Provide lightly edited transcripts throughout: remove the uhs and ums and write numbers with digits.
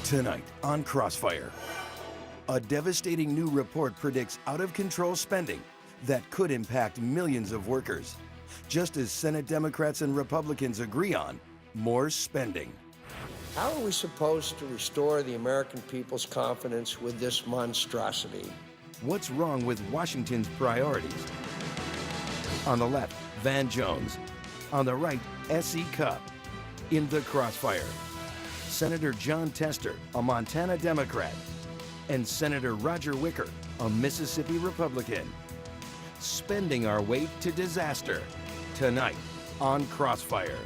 Tonight on Crossfire, a devastating new report predicts out-of-control spending that could impact millions of workers, just as Senate Democrats and Republicans agree on more spending. How are we supposed to restore the American people's confidence with this monstrosity? What's wrong with Washington's priorities? On the left, Van Jones. On the right, S.E. Cupp. In the Crossfire, Senator Jon Tester, a Montana Democrat, and Senator Roger Wicker, a Mississippi Republican. Spending our way to disaster. Tonight on Crossfire.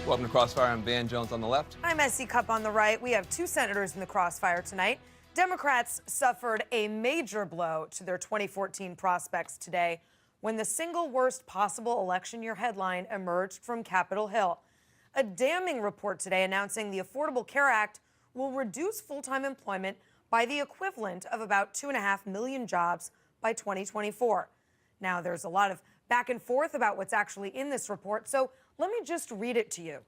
Welcome to Crossfire. I'm Van Jones on the left. I'm S.E. Cupp on the right. We have two senators in the Crossfire tonight. Democrats suffered a major blow to their 2014 prospects today when the single worst possible election year headline emerged from Capitol Hill. A damning report today announcing the Affordable Care Act will reduce full-time employment by the equivalent of about 2.5 million jobs by 2024. Now, there's a lot of back and forth about what's actually in this report, so let me just read it to you.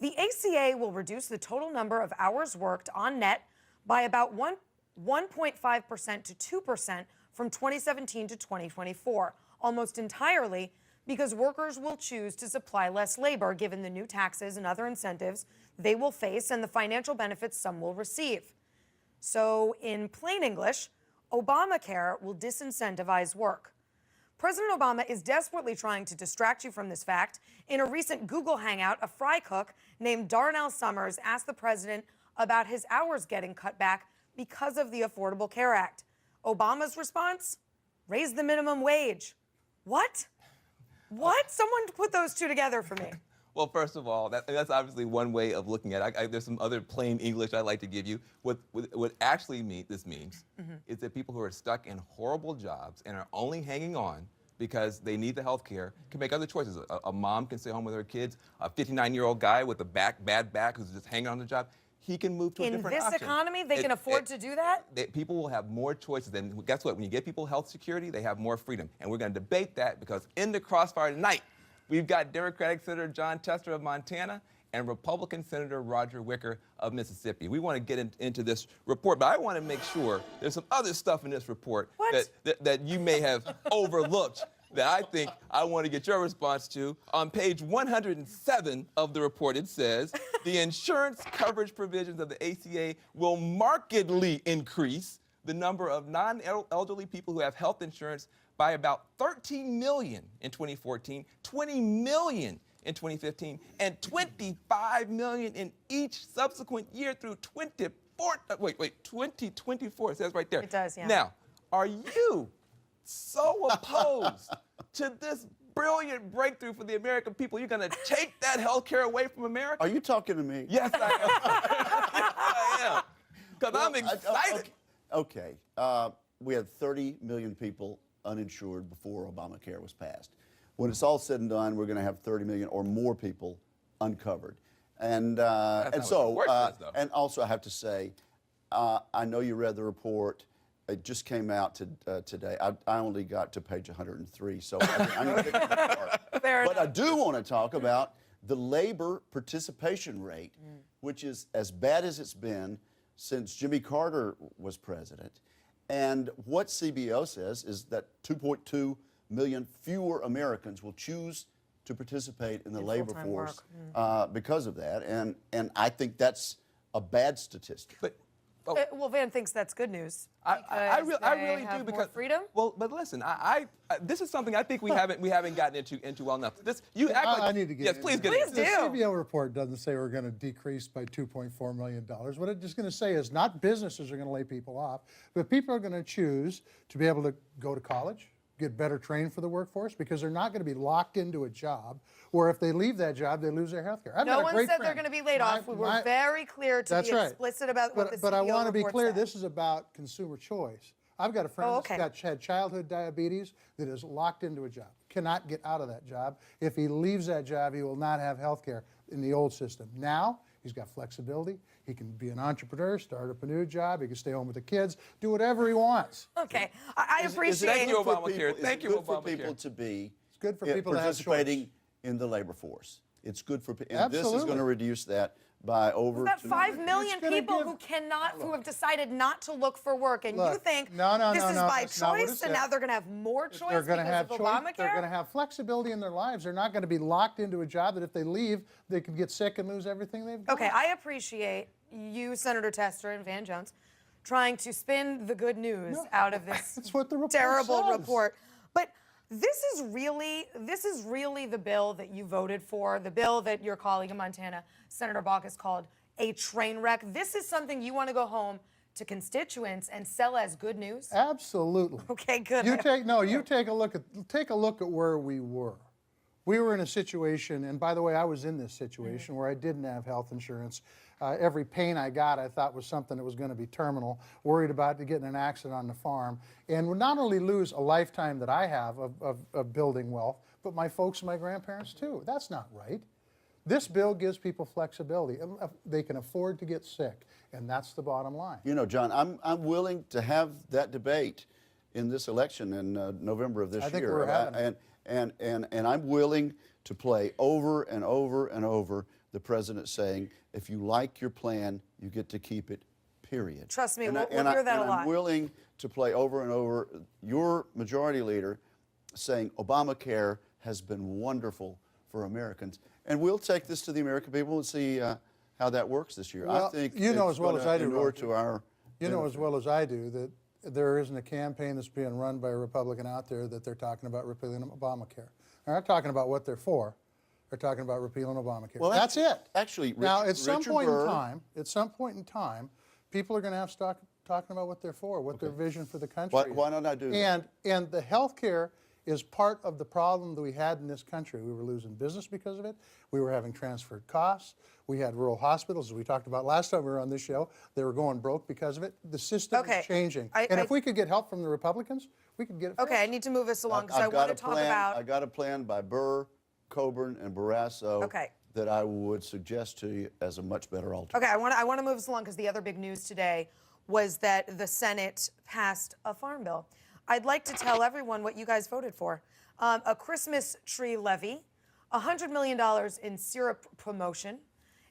The ACA will reduce the total number of hours worked on net by about 1.5% to 2% from 2017 to 2024, almost entirely because workers will choose to supply less labor given the new taxes and other incentives they will face and the financial benefits some will receive. So, in plain English, Obamacare will disincentivize work. President Obama is desperately trying to distract you from this fact. In a recent Google Hangout, a fry cook named Darnell Summers asked the president about his hours getting cut back because of the Affordable Care Act. Obama's response? Raise the minimum wage. What? What? Someone put those two together for me. Well, first of all, that's obviously one way of looking at it. There's some other plain English I'd like to give you. What actually this means is that people who are stuck in horrible jobs and are only hanging on because they need the health care can make other choices. A mom can stay home with her kids. A 59-year-old guy with a bad back who's just hanging on the job, he can move to a different option. In this economy, they can afford to do that? People will have more choices. And guess what? When you get people health security, they have more freedom. And we're going to debate that because in the Crossfire tonight, we've got Democratic Senator Jon Tester of Montana and Republican Senator Roger Wicker of Mississippi. We want to get into this report, but I want to make sure there's some other stuff in this report that you may have overlooked that I think I want to get your response to. On page 107 of the report, it says, the insurance coverage provisions of the ACA will markedly increase the number of non-elderly people who have health insurance by about 13 million in 2014, 20 million in 2015, and 25 million in each subsequent year through 2024. It says right there. It does, yeah. Now, are you so opposed to this brilliant breakthrough for the American people, you're going to take that health care away from America? Are you talking to me? Yes, I am. I am. Because I'm excited. Okay. We had 30 million people uninsured before Obamacare was passed. When it's all said and done, we're going to have 30 million or more people uncovered. And also I have to say, I know you read the report. It just came out today. I only got to page 103, so I need to get to that part. Fair enough. But I do want to talk about the labor participation rate, which is as bad as it's been since Jimmy Carter was president. And what CBO says is that 2.2 million fewer Americans will choose to participate in the labor force because of that. And I think that's a bad statistic. Well, Van thinks that's good news. I really do because more freedom. Well, but listen, this is something I think we haven't gotten into well enough. You act like I need to get. Yes, please get Please it. do. The CBO report doesn't say we're going to decrease by $2.4 million. What it's just going to say is not businesses are going to lay people off, but people are going to choose to be able to go to college, get better trained for the workforce, because they're not going to be locked into a job, or if they leave that job, they lose their health care. No one said they're going to be laid off. We were very clear to be explicit about what the CBO But I want to be clear, said. this is about consumer choice. I've got a friend that's had childhood diabetes that is locked into a job, cannot get out of that job. If he leaves that job, he will not have health care in the old system. Now, he's got flexibility. He can be an entrepreneur, start up a new job. He can stay home with the kids, do whatever he wants. Okay, I appreciate it. Thank you, Obamacare. Thank you, It's good for Obamacare. people to be It's good for people to have participating in the labor force. It's good for people. And this is going to reduce that by over. We've got 5 million people who have decided not to look for work, and you think this is by choice, and now they're going to have more choice because of Obamacare? They're going to have flexibility in their lives. They're not going to be locked into a job that if they leave, they could get sick and lose everything they've got. Okay, I appreciate you, Senator Tester and Van Jones, trying to spin the good news out of this terrible report. But this is really the bill that you voted for, the bill that your colleague in Montana, Senator Baucus, called a train wreck. This is something you want to go home to constituents and sell as good news? Absolutely. Okay, good. You take a look at where we were. We were in a situation, and by the way, I was in this situation where I didn't have health insurance. Every pain I got, I thought was something that was going to be terminal, worried about getting an accident on the farm, and would not only lose a lifetime that I have of building wealth, but my folks and my grandparents too. That's not right. This bill gives people flexibility. They can afford to get sick, and that's the bottom line. You know, John, I'm willing to have that debate in this election in November of this year. I think we're having it. And I'm willing to play over and over and over the president saying, if you like your plan, you get to keep it, period. Trust me, we'll hear that a lot. I'm willing to play over and over your majority leader saying Obamacare has been wonderful for Americans. And we'll take this to the American people and see how that works this year. Well, I think you know as well as I do, you know as well as I do that there isn't a campaign that's being run by a Republican out there that they're talking about repealing Obamacare. They're not talking about what they're for. They're talking about repealing Obamacare. Well, that's it. Actually, now at some point in time, people are going to have to start talking about what they're for, what their vision for the country is. Why don't I do that? And the health care is part of the problem that we had in this country. We were losing business because of it. We were having transferred costs. We had rural hospitals, as we talked about last time we were on this show. They were going broke because of it. The system is changing. And if we could get help from the Republicans, we could get it fixed. Okay, I need to move us along because I want to talk about... I got a plan by Burr, Coburn, and Barrasso that I would suggest to you as a much better alternative. Okay, I want to move us along because the other big news today was that the Senate passed a farm bill. I'd like to tell everyone what you guys voted for. A Christmas tree levy, $100 million in syrup promotion,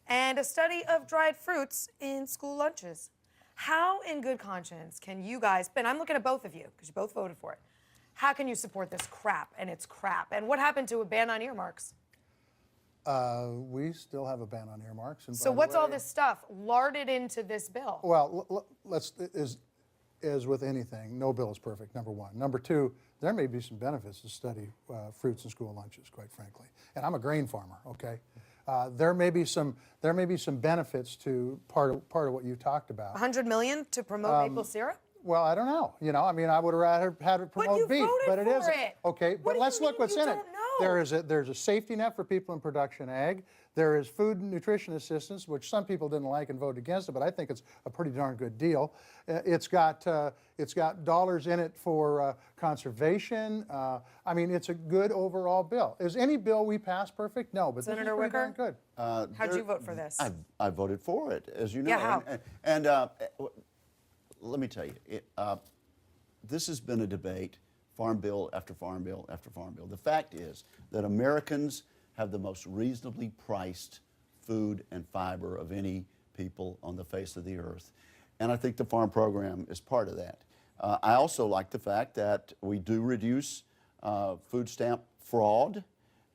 and a study of dried fruits in school lunches. How in good conscience can you guys, and I'm looking at both of you because you both voted for it, how can you support this crap? And it's crap. And what happened to a ban on earmarks? We still have a ban on earmarks. And so what's all this stuff larded into this bill? Well, as with anything, no bill is perfect, number one. Number two, there may be some benefits to study fruits in school lunches, quite frankly. And I'm a grain farmer, okay? There may be some benefits to part of what you talked about. $100 million to promote maple syrup? Well, I don't know. You know, I mean, I would have rather had it promote beef, but it isn't. Okay, but let's look what's in it. There's a safety net for people in production ag. There is food and nutrition assistance, which some people didn't like and voted against it, but I think it's a pretty darn good deal. It's got dollars in it for conservation. I mean, it's a good overall bill. Is any bill we pass perfect? No, but Senator this is pretty Wicker, darn good. How'd you vote for this? I voted for it, as you know. Yeah, how? Let me tell you, this has been a debate, farm bill after farm bill after farm bill. The fact is that Americans have the most reasonably priced food and fiber of any people on the face of the earth. And I think the farm program is part of that. I also like the fact that we do reduce food stamp fraud,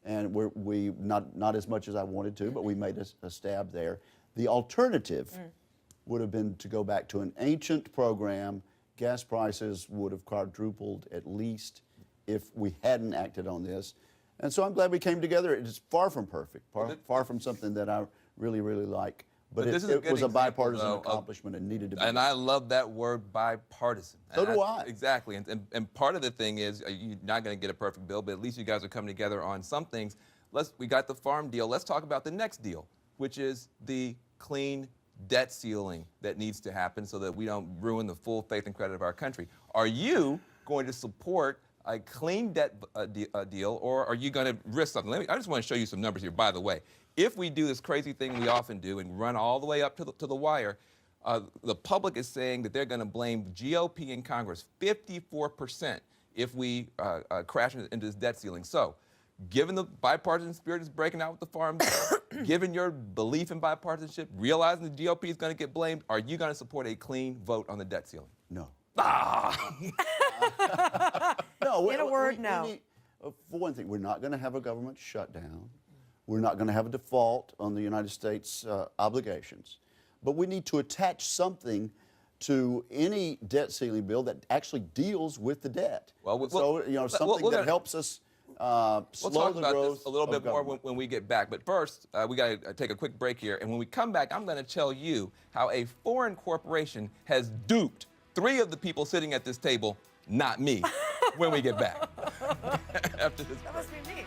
and we not as much as I wanted to, but we made a stab there. The alternative would have been to go back to an ancient program. Gas prices would have quadrupled at least if we hadn't acted on this. And so I'm glad we came together. It's far from perfect, far from something that I really, really like. But it was a bipartisan accomplishment and needed to be. And I love that word, bipartisan. So do I. Exactly. And part of the thing is you're not going to get a perfect bill, but at least you guys are coming together on some things. We got the farm deal. Let's talk about the next deal, which is the clean debt ceiling that needs to happen so that we don't ruin the full faith and credit of our country. Are you going to support a clean debt deal, or are you going to risk something? I just want to show you some numbers here, by the way. If we do this crazy thing we often do and run all the way up to the wire, the public is saying that they're going to blame GOP in Congress 54% if we crash into this debt ceiling. So given the bipartisan spirit is breaking out with the farm bill, given your belief in bipartisanship, realizing the GOP is going to get blamed, are you going to support a clean vote on the debt ceiling? No. Ah! In a word, no. We need, for one thing, we're not going to have a government shutdown. We're not going to have a default on the United States obligations. But we need to attach something to any debt ceiling bill that actually deals with the debt. Something that helps us slow we'll talk the about growth this a little bit more government. when we get back. But first, we got to take a quick break here. And when we come back, I'm going to tell you how a foreign corporation has duped 3 of the people sitting at this table, not me, when we get back. After this break. That must be me.